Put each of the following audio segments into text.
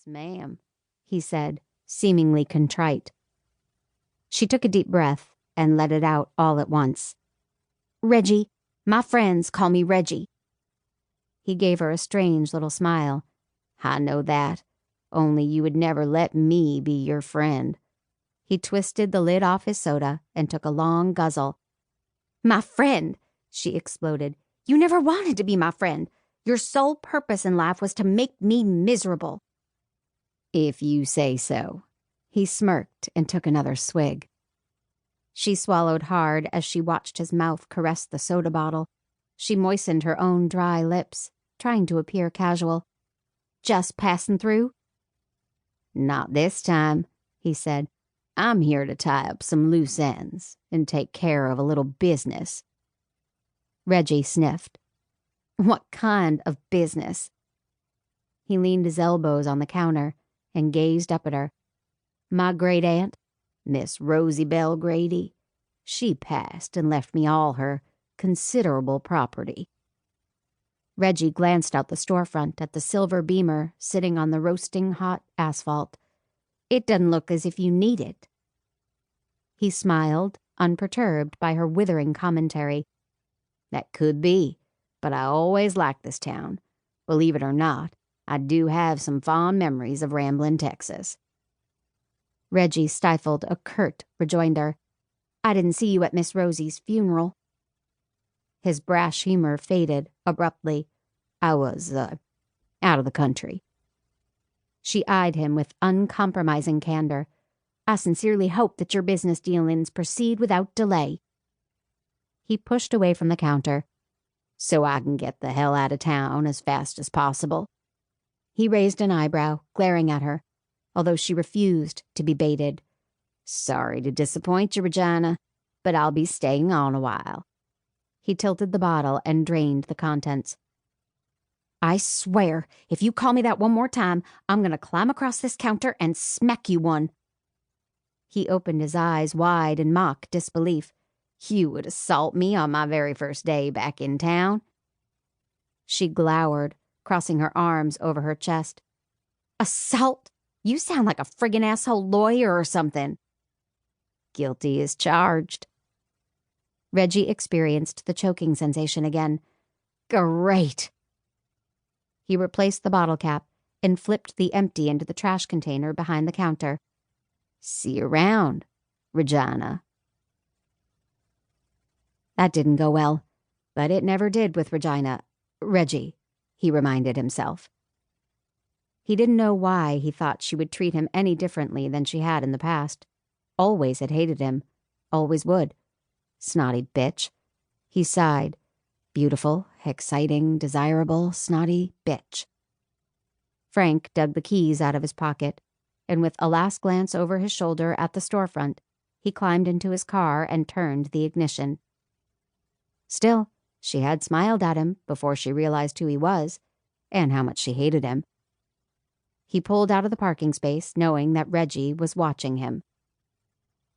ma'am," he said, seemingly contrite. She took a deep breath and let it out all at once. "Reggie. My friends call me Reggie." He gave her a strange little smile. "I know that. Only you would never let me be your friend." He twisted the lid off his soda and took a long guzzle. "My friend!" she exploded. "You never wanted to be my friend. Your sole purpose in life was to make me miserable." "If you say so." He smirked and took another swig. She swallowed hard as she watched his mouth caress the soda bottle. She moistened her own dry lips, trying to appear casual. "Just passing through?" "Not this time," he said. "I'm here to tie up some loose ends and take care of a little business." Reggie sniffed. "What kind of business?" He leaned his elbows on the counter and gazed up at her. "My great-aunt, Miss Rosie Bell Grady, she passed and left me all her considerable property." Reggie glanced out the storefront at the silver beamer sitting on the roasting hot asphalt. "It doesn't look as if you need it." He smiled, unperturbed by her withering commentary. "That could be, but I always liked this town. Believe it or not, I do have some fond memories of Ramblin', Texas." Reggie stifled a curt rejoinder. "I didn't see you at Miss Rosie's funeral." His brash humor faded abruptly. "I was, out of the country." She eyed him with uncompromising candor. "I sincerely hope that your business dealings proceed without delay." He pushed away from the counter. "So I can get the hell out of town as fast as possible." He raised an eyebrow, glaring at her, although she refused to be baited. "Sorry to disappoint you, Regina, but I'll be staying on a while." He tilted the bottle and drained the contents. "I swear, if you call me that one more time, I'm going to climb across this counter and smack you one." He opened his eyes wide in mock disbelief. "You would assault me on my very first day back in town?" She glowered, crossing her arms over her chest. "Assault? You sound like a friggin' asshole lawyer or something." "Guilty as charged." Reggie experienced the choking sensation again. "Great." He replaced the bottle cap and flipped the empty into the trash container behind the counter. "See you around, Regina." That didn't go well, but it never did with Reggie, he reminded himself. He didn't know why he thought she would treat him any differently than she had in the past. Always had hated him. Always would. Snotty bitch. He sighed. Beautiful, exciting, desirable, snotty bitch. Frank dug the keys out of his pocket, and with a last glance over his shoulder at the storefront, he climbed into his car and turned the ignition. Still, she had smiled at him before she realized who he was, and how much she hated him. He pulled out of the parking space, knowing that Reggie was watching him.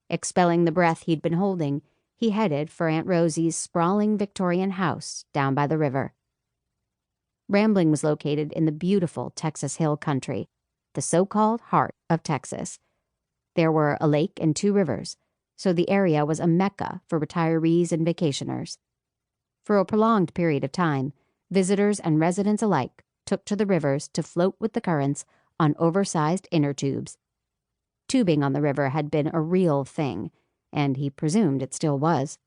Expelling the breath he'd been holding, he headed for Aunt Rosie's sprawling Victorian house down by the river. Rambling was located in the beautiful Texas Hill Country, the so-called heart of Texas. There were a lake and 2 rivers, so the area was a mecca for retirees and vacationers. For a prolonged period of time, visitors and residents alike took to the rivers to float with the currents on oversized inner tubes. Tubing on the river had been a real thing, and he presumed it still was.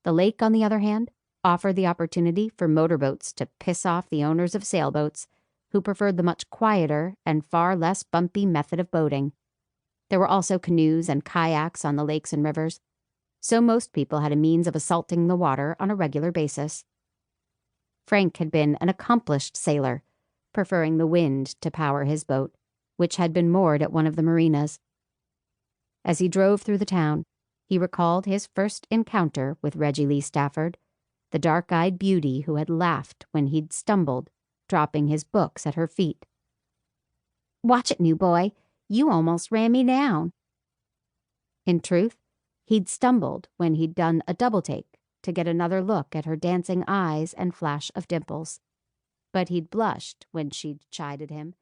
The lake, on the other hand, offered the opportunity for motorboats to piss off the owners of sailboats, who preferred the much quieter and far less bumpy method of boating. There were also canoes and kayaks on the lakes and rivers, so most people had a means of assaulting the water on a regular basis. Frank had been an accomplished sailor, preferring the wind to power his boat, which had been moored at one of the marinas. As he drove through the town, he recalled his first encounter with Reggie Lee Stafford, the dark-eyed beauty who had laughed when he'd stumbled, dropping his books at her feet. "Watch it, new boy. You almost ran me down." In truth, he'd stumbled when he'd done a double-take to get another look at her dancing eyes and flash of dimples. But he'd blushed when she'd chided him